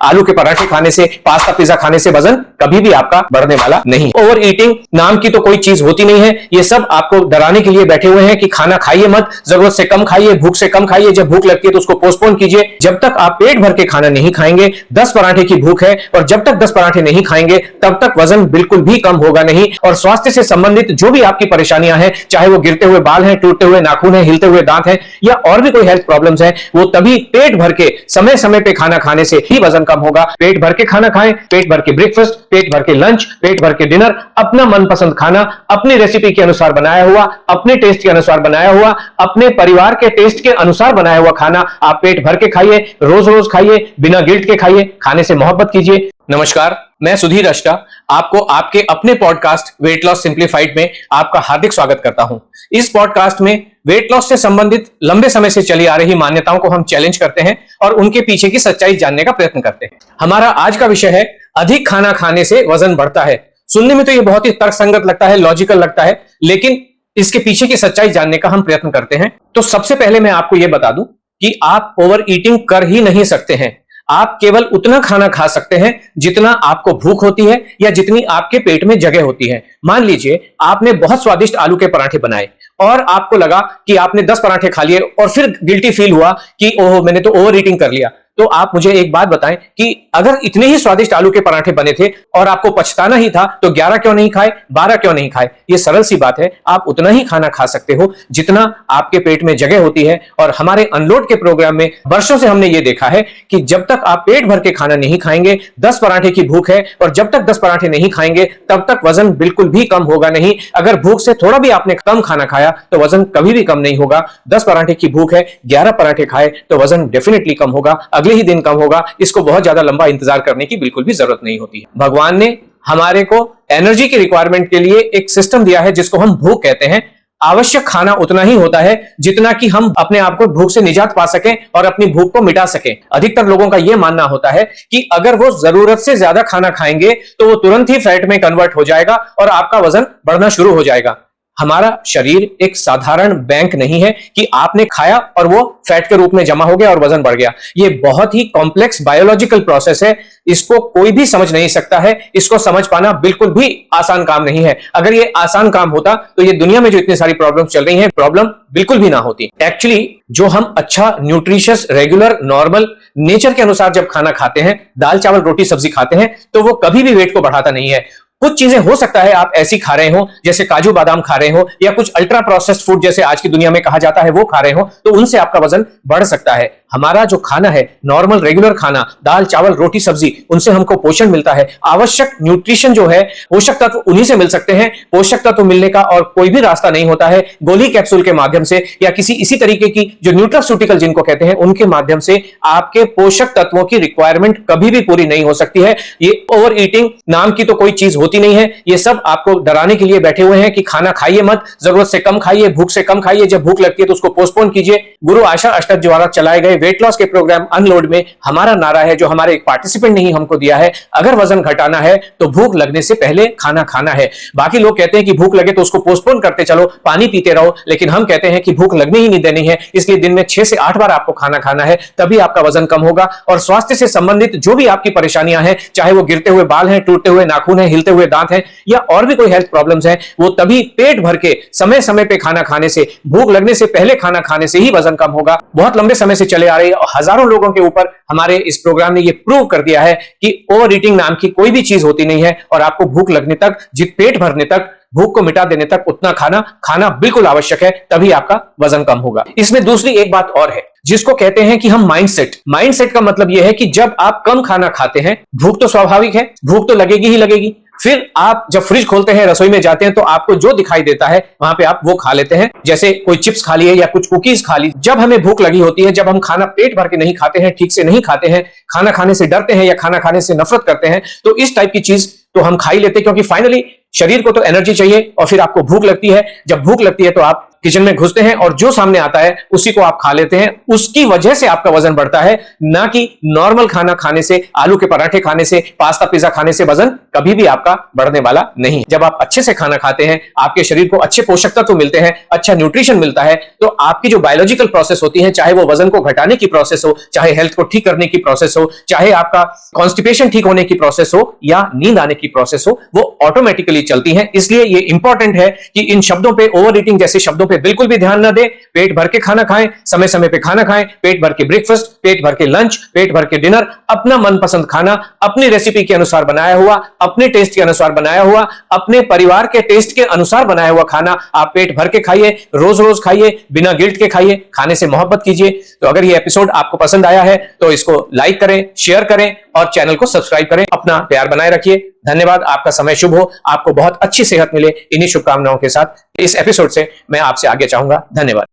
आलू के पराठे खाने से, पास्ता पिज्जा खाने से वजन कभी भी आपका बढ़ने वाला नहीं। ओवर ईटिंग नाम की तो कोई चीज होती नहीं है। ये सब आपको डराने के लिए बैठे हुए हैं कि खाना खाइए मत, जरूरत से कम खाइए, भूख से कम खाइए, जब भूख लगती है तो उसको पोस्टपोन कीजिए। जब तक आप पेट भर के खाना नहीं खाएंगे, 10 पराठे की भूख है और जब तक 10 पराठे नहीं खाएंगे तब तक वजन बिल्कुल भी कम होगा नहीं। और स्वास्थ्य से संबंधित जो भी आपकी परेशानियां हैं, चाहे वो गिरते हुए बाल हैं, टूटते हुए नाखून हैं, हिलते हुए दांत हैं या और भी कोई हेल्थ प्रॉब्लम्स हैं, वो तभी पेट भर के समय समय पे खाना खाने से ही वजन कम होगा। पेट भर के खाना खाएं, पेट भर के ब्रेकफास्ट, पेट भर के लंच, पेट भर के डिनर, अपना मनपसंद खाना अपनी रेसिपी के अनुसार बनाया हुआ, अपने टेस्ट के अनुसार बनाया हुआ, अपने परिवार के टेस्ट के अनुसार बनाया हुआ खाना आप पेट भर के खाइए, रोज रोज खाइए, बिना गिल्ट के खाइए, खाने से मोहब्बत कीजिए। नमस्कार, मैं सुधीर अष्टा आपको आपके अपने पॉडकास्ट वेट लॉस सिंप्लीफाइड में आपका हार्दिक स्वागत करता हूं। इस पॉडकास्ट में वेट लॉस से संबंधित लंबे समय से चली आ रही मान्यताओं को हम चैलेंज करते हैं और उनके पीछे की सच्चाई जानने का प्रयत्न करते हैं। हमारा आज का विषय है अधिक खाना खाने से वजन बढ़ता है। सुनने में तो ये बहुत ही तर्कसंगत लगता है, लॉजिकल लगता है, लेकिन इसके पीछे की सच्चाई जानने का हम प्रयत्न करते हैं। तो सबसे पहले मैं आपको यह बता दूं कि आप ओवर ईटिंग कर ही नहीं सकते हैं। आप केवल उतना खाना खा सकते हैं जितना आपको भूख होती है या जितनी आपके पेट में जगह होती है। मान लीजिए आपने बहुत स्वादिष्ट आलू के पराठे बनाए और आपको लगा कि आपने 10 पराठे खा लिए और फिर गिल्टी फील हुआ कि ओह मैंने तो ओवर ईटिंग कर लिया। तो आप मुझे एक बात बताएं कि अगर इतने ही स्वादिष्ट आलू के पराठे बने थे और आपको पछताना ही था तो 11 क्यों नहीं खाए, 12 क्यों नहीं खाए? ये सरल सी बात है, आप उतना ही खाना खा सकते हो जितना आपके पेट में जगह होती है। और हमारे अनलोड के प्रोग्राम में वर्षों से हमने ये देखा है कि जब तक आप पेट भर के खाना नहीं खाएंगे, 10 पराठे की भूख है और जब तक 10 पराठे नहीं खाएंगे तब तक वजन बिल्कुल भी कम होगा नहीं। अगर भूख से थोड़ा भी आपने कम खाना खाया तो वजन कभी भी कम नहीं होगा। 10 पराठे की भूख है, 11 पराठे खाए तो वजन डेफिनेटली कम होगा, अगले ही दिन कम होगा। इसको बहुत ज्यादा लंबा इंतजार करने की बिल्कुल भी जरूरत नहीं होती है। भगवान ने हमारे को एनर्जी की रिक्वायरमेंट के लिए एक सिस्टम दिया है जिसको हम भूख कहते हैं। आवश्यक खाना उतना ही होता है जितना कि हम अपने आप को भूख से निजात पा सकें और अपनी भूख को मिटा सकें। अधिकतर लोगों का यह मानना होता है कि अगर वो जरूरत से ज्यादा खाना खाएंगे तो वो तुरंत ही फैट में कन्वर्ट हो जाएगा और आपका वजन बढ़ना शुरू हो जाएगा। हमारा शरीर एक साधारण बैंक नहीं है कि आपने खाया और वो फैट के रूप में जमा हो गया और वजन बढ़ गया। ये बहुत ही कॉम्प्लेक्स बायोलॉजिकल प्रोसेस है, इसको कोई भी समझ नहीं सकता है। इसको समझ पाना बिल्कुल भी आसान काम नहीं है। अगर ये आसान काम होता तो ये दुनिया में जो इतनी सारी प्रॉब्लम्स चल रही हैं, प्रॉब्लम बिल्कुल भी ना होती। एक्चुअली जो हम अच्छा न्यूट्रिशियस रेगुलर नॉर्मल नेचर के अनुसार जब खाना खाते हैं, दाल चावल रोटी सब्जी खाते हैं, तो वो कभी भी वेट को बढ़ाता नहीं है। कुछ चीजें हो सकता है आप ऐसी खा रहे हो जैसे काजू बादाम खा रहे हो या कुछ अल्ट्रा प्रोसेस्ड फूड जैसे आज की दुनिया में कहा जाता है वो खा रहे हो, तो उनसे आपका वजन बढ़ सकता है। हमारा जो खाना है, नॉर्मल रेगुलर खाना, दाल चावल रोटी सब्जी, उनसे हमको पोषण मिलता है। आवश्यक न्यूट्रिशन जो है, पोषक तत्व उन्हीं से मिल सकते हैं। पोषक तत्व मिलने का और कोई भी रास्ता नहीं होता है गोली कैप्सूल के माध्यम से या किसी इसी तरीके की जो न्यूट्रास्यूटिकल जिनको कहते हैं उनके माध्यम से आपके पोषक तत्वों की रिक्वायरमेंट कभी भी पूरी नहीं हो सकती है। ये ओवर ईटिंग नाम की तो कोई चीज होती नहीं है। ये सब आपको डराने के लिए बैठे हुए हैं कि खाना खाइए मत, जरूरत से कम खाइए, भूख से कम खाइए, जब भूख लगती है तो उसको पोस्टपोन कीजिए। गुरु आशा अष्टक द्वारा चलाए गए वेट लॉस के प्रोग्राम अनलोड में हमारा नारा है, जो हमारे एक पार्टिसिपेंट ने ही हमको दिया है, अगर वजन घटाना है तो भूख लगने से पहले खाना खाना है। बाकी लोग कहते हैं कि भूख लगे तो उसको पोस्टपोन करते चलो, पानी पीते रहो, लेकिन हम कहते हैं कि भूख लगने ही नहीं देनी है, इसलिए दिन में 6 से 8 बार आपको खाना खाना है, तभी आपका वजन कम होगा। और स्वास्थ्य से संबंधित जो भी आपकी परेशानियां हैं, चाहे वो गिरते हुए बाल हैं, टूटते हुए नाखून हैं, हिलते हुए दांत हैं या और भी कोई हेल्थ प्रॉब्लम्स हैं, वो तभी पेट भर के समय समय पे खाना खाने से, भूख लगने से पहले खाना खाने से ही वजन कम होगा। बहुत लंबे समय से चले आ रही है, हजारों लोगों के ऊपर हमारे इस प्रोग्राम ने ये प्रूव कर दिया है कि ओवर ईटिंग नाम की कोई भी चीज होती नहीं है और आपको भूख लगने तक, पेट भरने तक, भूख को मिटा देने तक उतना खाना बिल्कुल आवश्यक है, तभी आपका वजन कम होगा। इसमें दूसरी एक बात और है जिसको कहते हैं कि हम माइंडसेट का मतलब यह है कि जब आप कम खाना खाते हैं, भूख तो स्वाभाविक है, भूख तो लगेगी ही लगेगी, फिर आप जब फ्रिज खोलते हैं, रसोई में जाते हैं तो आपको जो दिखाई देता है वहां पे आप वो खा लेते हैं। जैसे कोई चिप्स खा लिए या कुछ कुकीज खा ली। जब हमें भूख लगी होती है, जब हम खाना पेट भर के नहीं खाते हैं, ठीक से नहीं खाते हैं, खाना खाने से डरते हैं या खाना खाने से नफरत करते हैं, तो इस टाइप की चीज तो हम खा ही लेते हैं, क्योंकि फाइनली शरीर को तो एनर्जी चाहिए और फिर आपको भूख लगती है। जब भूख लगती है तो आप किचन में घुसते हैं और जो सामने आता है उसी को आप खा लेते हैं, उसकी वजह से आपका वजन बढ़ता है, ना कि नॉर्मल खाना खाने से, आलू के पराठे खाने से, पास्ता पिज्जा खाने से वजन कभी भी आपका बढ़ने वाला नहीं। जब आप अच्छे से खाना खाते हैं, आपके शरीर को अच्छे पोषक तत्व मिलते हैं, अच्छा न्यूट्रिशन मिलता है, तो आपकी जो बायोलॉजिकल प्रोसेस होती है, चाहे वो वजन को घटाने की प्रोसेस हो, चाहे हेल्थ को ठीक करने की प्रोसेस हो, चाहे आपका कॉन्स्टिपेशन ठीक होने की प्रोसेस हो या नींद आने की प्रोसेस हो, वो ऑटोमेटिकली चलती है। इसलिए ये इंपॉर्टेंट है कि इन शब्दों पे, ओवर ईटिंग जैसे शब्दों पे बिल्कुल भी ध्यान ना दें। पेट भर के खाना खाएं, समय समय पे खाना खाएं, पेट भर के ब्रेकफास्ट, पेट भर के लंच, पेट भर के डिनर, अपना मनपसंद खाना अपनी रेसिपी के अनुसार बनाया हुआ, अपने टेस्ट के अनुसार बनाया हुआ, अपने परिवार के टेस्ट के अनुसार बनाया हुआ खाना आप पेट भर के खाइए, रोज रोज खाइए, बिना गिल्ट के खाइए, खाने से मोहब्बत कीजिए। तो अगर ये एपिसोड आपको पसंद आया है तो इसको लाइक करें, शेयर करें और चैनल को सब्सक्राइब करें। अपना प्यार बनाए रखिए। धन्यवाद। आपका समय शुभ हो, आपको बहुत अच्छी सेहत मिले, इन्हीं शुभकामनाओं के साथ इस एपिसोड से मैं आपसे आगे चाहूंगा। धन्यवाद।